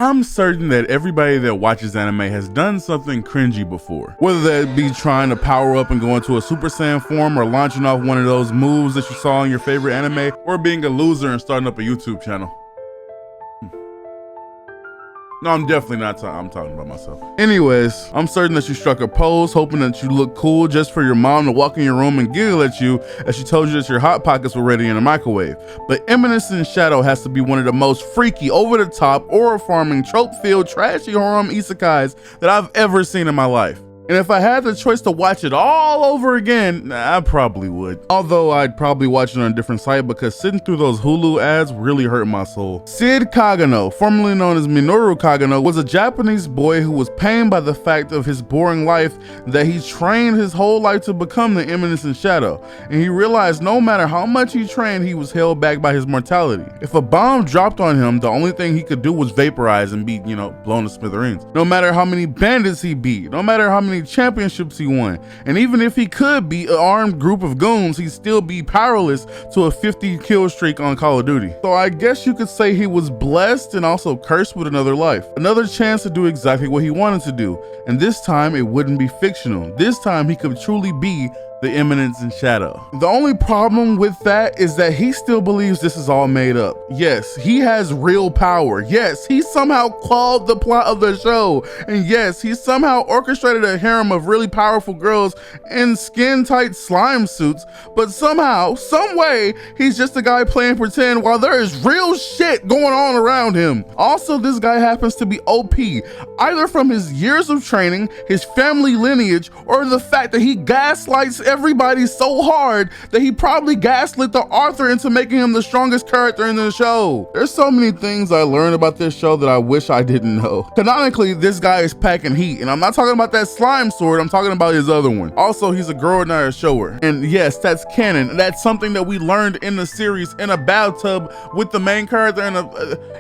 I'm certain that everybody that watches anime has done something cringy before. Whether that be trying to power up and go into a Super Saiyan form, or launching off one of those moves that you saw in your favorite anime, or being a loser and starting up a YouTube channel. No, I'm definitely not I'm talking about myself. Anyways, I'm certain that you struck a pose, hoping that you look cool just for your mom to walk in your room and giggle at you as she told you that your Hot Pockets were ready in a microwave. But Eminence in Shadow has to be one of the most freaky, over-the-top, AuraFarming, trope-filled, trashy harem isekais that I've ever seen in my life. And if I had the choice to watch it all over again, I probably would. Although I'd probably watch it on a different site, because sitting through those Hulu ads really hurt my soul. Sid Kagano, formerly known as Minoru Kagano, was a Japanese boy who was pained by the fact of his boring life that he trained his whole life to become the Eminence in Shadow. And he realized no matter how much he trained, he was held back by his mortality. If a bomb dropped on him, the only thing he could do was vaporize and be, blown to smithereens. No matter how many bandits he beat, no matter how many championships he won, and even if he could beat an armed group of goons, he'd still be powerless to a 50 kill streak on Call of Duty. So I guess you could say he was blessed and also cursed with another life, another chance to do exactly what he wanted to do, and this time it wouldn't be fictional. This time he could truly be the Eminence in Shadow. The only problem with that is that he still believes this is all made up. Yes, he has real power. Yes, he somehow quelled the plot of the show. And yes, he somehow orchestrated a harem of really powerful girls in skin-tight slime suits, but somehow, some way, he's just a guy playing pretend while there is real shit going on around him. Also, this guy happens to be OP, either from his years of training, his family lineage, or the fact that he gaslights everybody so hard that he probably gaslit the author into making him the strongest character in the show. There's so many things I learned about this show that I wish I didn't know. Canonically, this guy is packing heat, and I'm not talking about that slime sword, I'm talking about his other one. Also, he's a girl, not a shower. And yes, that's canon. That's something that we learned in the series in a bathtub with the main character, and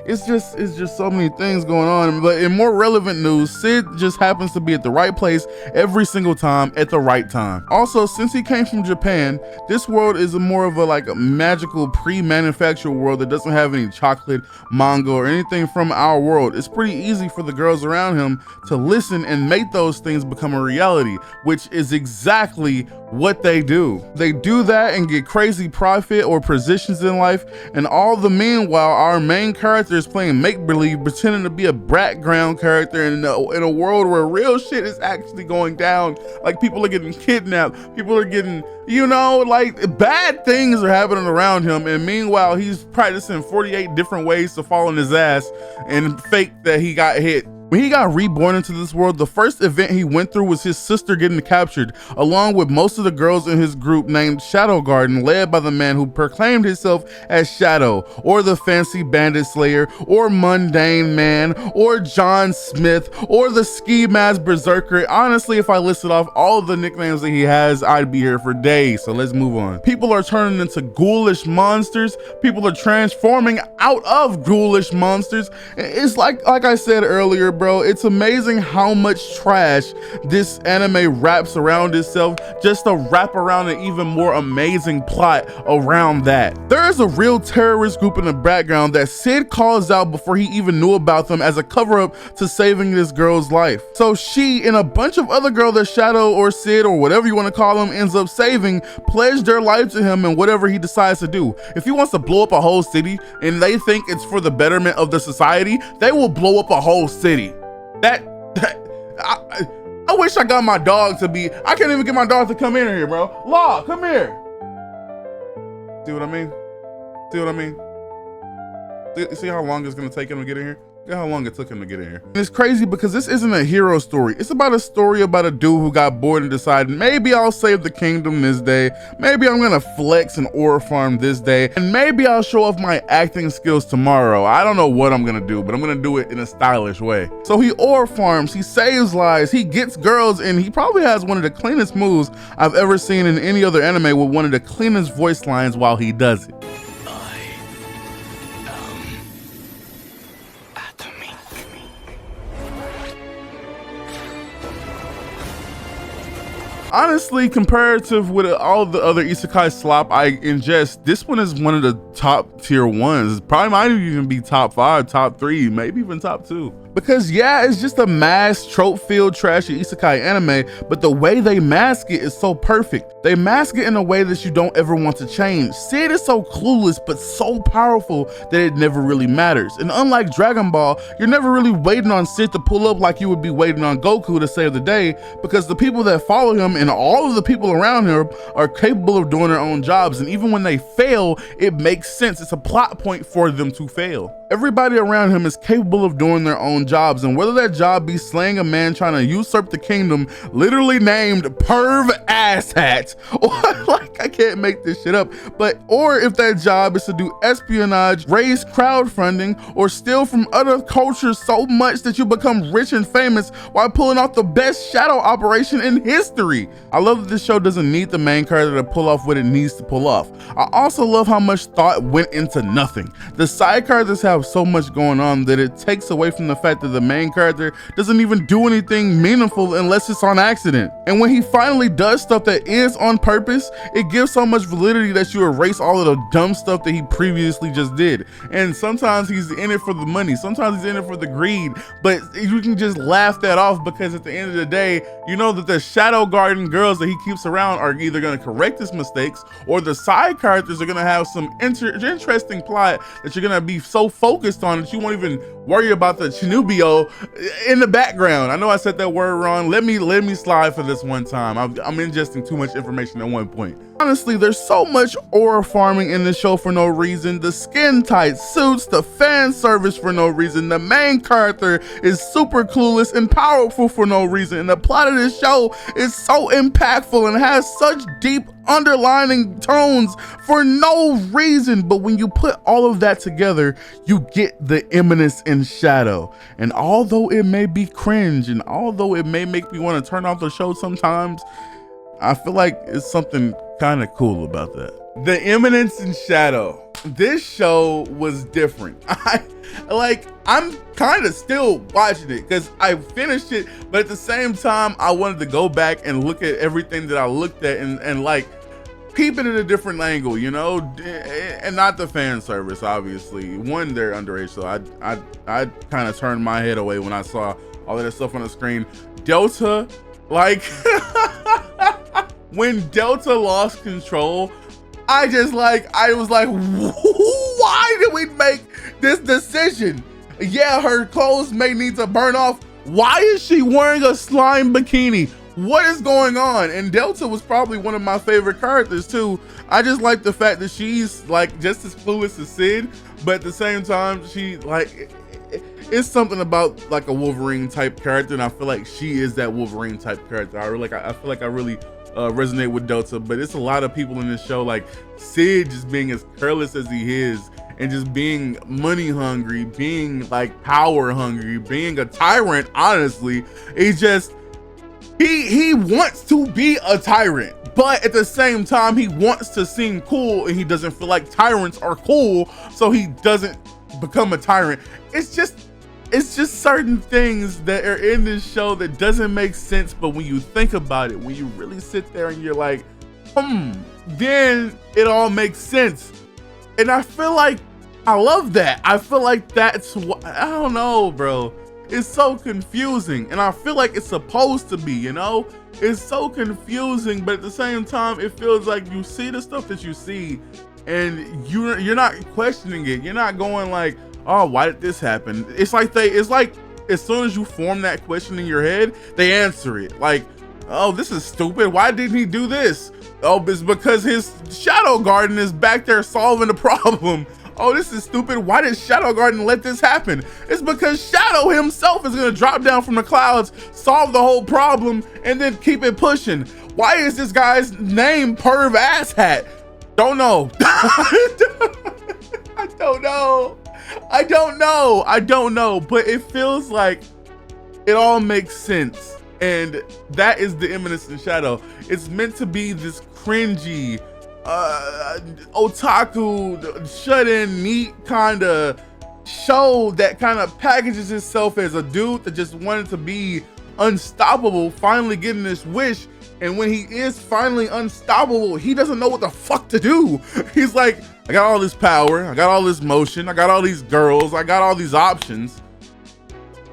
it's just so many things going on. But in more relevant news, Sid just happens to be at the right place every single time at the right time. Also, since he came from Japan, this world is more of a magical pre-manufactured world that doesn't have any chocolate, manga, or anything from our world. It's pretty easy for the girls around him to listen and make those things become a reality, which is exactly what they do. They do that and get crazy profit or positions in life, and all the meanwhile our main character is playing make-believe, pretending to be a background character in a world where real shit is actually going down. Like, people are getting kidnapped, people are getting, bad things are happening around him, and meanwhile he's practicing 48 different ways to fall on his ass and fake that he got hit. When he got reborn into this world, the first event he went through was his sister getting captured, along with most of the girls in his group named Shadow Garden, led by the man who proclaimed himself as Shadow, or the Fancy Bandit Slayer, or Mundane Man, or John Smith, or the Ski Mask Berserker. Honestly, if I listed off all of the nicknames that he has, I'd be here for days, so let's move on. People are turning into ghoulish monsters. People are transforming out of ghoulish monsters. It's like I said earlier, bro, it's amazing how much trash this anime wraps around itself just to wrap around an even more amazing plot around that. There is a real terrorist group in the background that Sid calls out before he even knew about them as a cover-up to saving this girl's life. So she and a bunch of other girls that Shadow or Sid or whatever you want to call them ends up saving pledge their life to him and whatever he decides to do. If he wants to blow up a whole city and they think it's for the betterment of the society, they will blow up a whole city. I wish I got my dog to be, I can't even get my dog to come in here, bro. Law, come here. See what I mean? See what I mean? See how long it's gonna take him to get in here? Look how long it took him to get in here. And it's crazy because this isn't a hero story. It's about a story about a dude who got bored and decided, maybe I'll save the kingdom this day. Maybe I'm gonna flex and Aura farm this day. And maybe I'll show off my acting skills tomorrow. I don't know what I'm gonna do, but I'm gonna do it in a stylish way. So he Aura farms, he saves lives, he gets girls, and he probably has one of the cleanest moves I've ever seen in any other anime, with one of the cleanest voice lines while he does it. Honestly, comparative with all the other isekai slop I ingest, this one is one of the top tier ones. It probably might even be top 5, top 3, maybe even top 2. Because yeah, it's just a mass trope-filled trashy isekai anime, but the way they mask it is so perfect. They mask it in a way that you don't ever want to change. Sid is so clueless, but so powerful that it never really matters. And unlike Dragon Ball, you're never really waiting on Sid to pull up like you would be waiting on Goku to save the day, because the people that follow him and all of the people around him are capable of doing their own jobs. And even when they fail, it makes sense. It's a plot point for them to fail. Everybody around him is capable of doing their own jobs, and whether that job be slaying a man trying to usurp the kingdom, literally named Perv Asshat, or like, I can't make this shit up, or if that job is to do espionage, raise crowdfunding, or steal from other cultures so much that you become rich and famous while pulling off the best shadow operation in history. I love that this show doesn't need the main character to pull off what it needs to pull off. I also love how much thought went into nothing. The side characters have so much going on that it takes away from the fact that the main character doesn't even do anything meaningful unless it's on accident. And when he finally does stuff that is on purpose, it gives so much validity that you erase all of the dumb stuff that he previously just did. And sometimes he's in it for the money, sometimes he's in it for the greed, but you can just laugh that off because at the end of the day, you know that the Shadow Garden girls that he keeps around are either going to correct his mistakes, or the side characters are going to have some interesting plot that you're going to be so focused on that you won't even worry about the Chinubio in the background. I know I said that word wrong. Let me slide for this one time. I'm ingesting too much information at one point. Honestly, there's so much AuraFarming in this show for no reason. The skin tight suits, the fan service for no reason. The main character is super clueless and powerful for no reason. And the plot of this show is so impactful and has such deep underlining tones for no reason. But when you put all of that together, you get the Eminence in Shadow. And although it may be cringe, and although it may make me want to turn off the show sometimes, I feel like it's something kind of cool about that. The Eminence in Shadow. This show was different. I'm kind of still watching it because I finished it, but at the same time, I wanted to go back and look at everything that I looked at and like keep it at a different angle, you know, and not the fan service, obviously. One, they're underage, so I kind of turned my head away when I saw all of that stuff on the screen. Delta, like, when Delta lost control, I was like, why did we make this decision? Yeah, her clothes may need to burn off. Why is she wearing a slime bikini? What is going on? And Delta was probably one of my favorite characters too. I just like the fact that she's like just as clueless as Sid, but at the same time, she like, it's something about like a Wolverine type character, and I feel like she is that Wolverine type character. I feel like I really resonate with Delta, but it's a lot of people in this show, like Sid just being as careless as he is, and just being money hungry, being like power hungry, being a tyrant. Honestly, he's just, he wants to be a tyrant, but at the same time, he wants to seem cool, and he doesn't feel like tyrants are cool, so he doesn't become a tyrant. It's just certain things that are in this show that doesn't make sense, but when you think about it, when you really sit there and you're like, then it all makes sense. And I feel like I love that. I feel like that's what, I don't know, bro. It's so confusing, and I feel like it's supposed to be, you know? It's so confusing, but at the same time, it feels like you see the stuff that you see, and you're not questioning it. You're not going like, oh, why did this happen? It's like as soon as you form that question in your head, they answer it. Like, oh, this is stupid. Why didn't he do this? Oh, it's because his Shadow Garden is back there solving the problem. Oh, this is stupid. Why did Shadow Garden let this happen? It's because Shadow himself is gonna drop down from the clouds, solve the whole problem, and then keep it pushing. Why is this guy's name Perv Asshat? Don't know. I don't know, but it feels like it all makes sense. And that is the Eminence in Shadow. It's meant to be this cringy, otaku, shut-in, neat kind of show that kind of packages itself as a dude that just wanted to be unstoppable, finally getting this wish. And when he is finally unstoppable, he doesn't know what the fuck to do. He's like, I got all this power, I got all this motion, I got all these girls, I got all these options.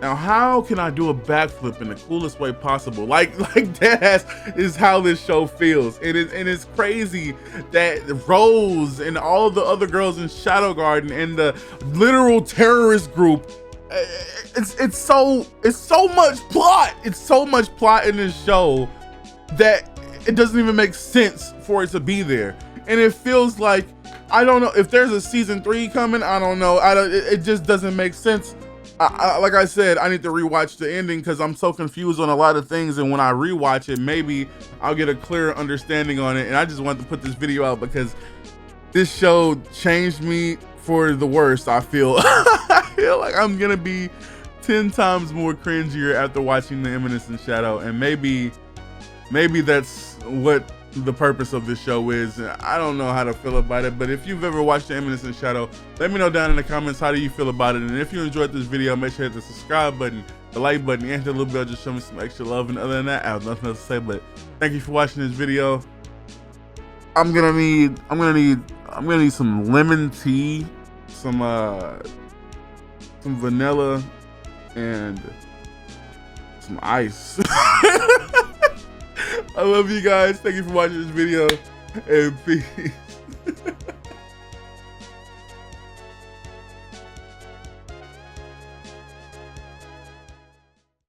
Now, how can I do a backflip in the coolest way possible? Like that is how this show feels. And it's crazy that Rose and all the other girls in Shadow Garden and the literal terrorist group, it's so much plot. It's so much plot in this show that it doesn't even make sense for it to be there. And it feels like, I don't know if there's a season 3 coming. I don't know. It just doesn't make sense. Like I said, I need to rewatch the ending because I'm so confused on a lot of things. And when I rewatch it, maybe I'll get a clearer understanding on it. And I just wanted to put this video out because this show changed me for the worst. I feel I feel like I'm gonna be 10 times more cringier after watching the Eminence and Shadow. And maybe that's what the purpose of this show is. I don't know how to feel about it, but if you've ever watched the Eminence and Shadow, let me know down in the comments, how do you feel about it? And if you enjoyed this video, make sure to hit the subscribe button, the like button, and hit the little bell, just show me some extra love. And other than that, I have nothing else to say, but thank you for watching this video. I'm gonna need some lemon tea, some vanilla, and some ice. I love you guys. Thank you for watching this video, and peace.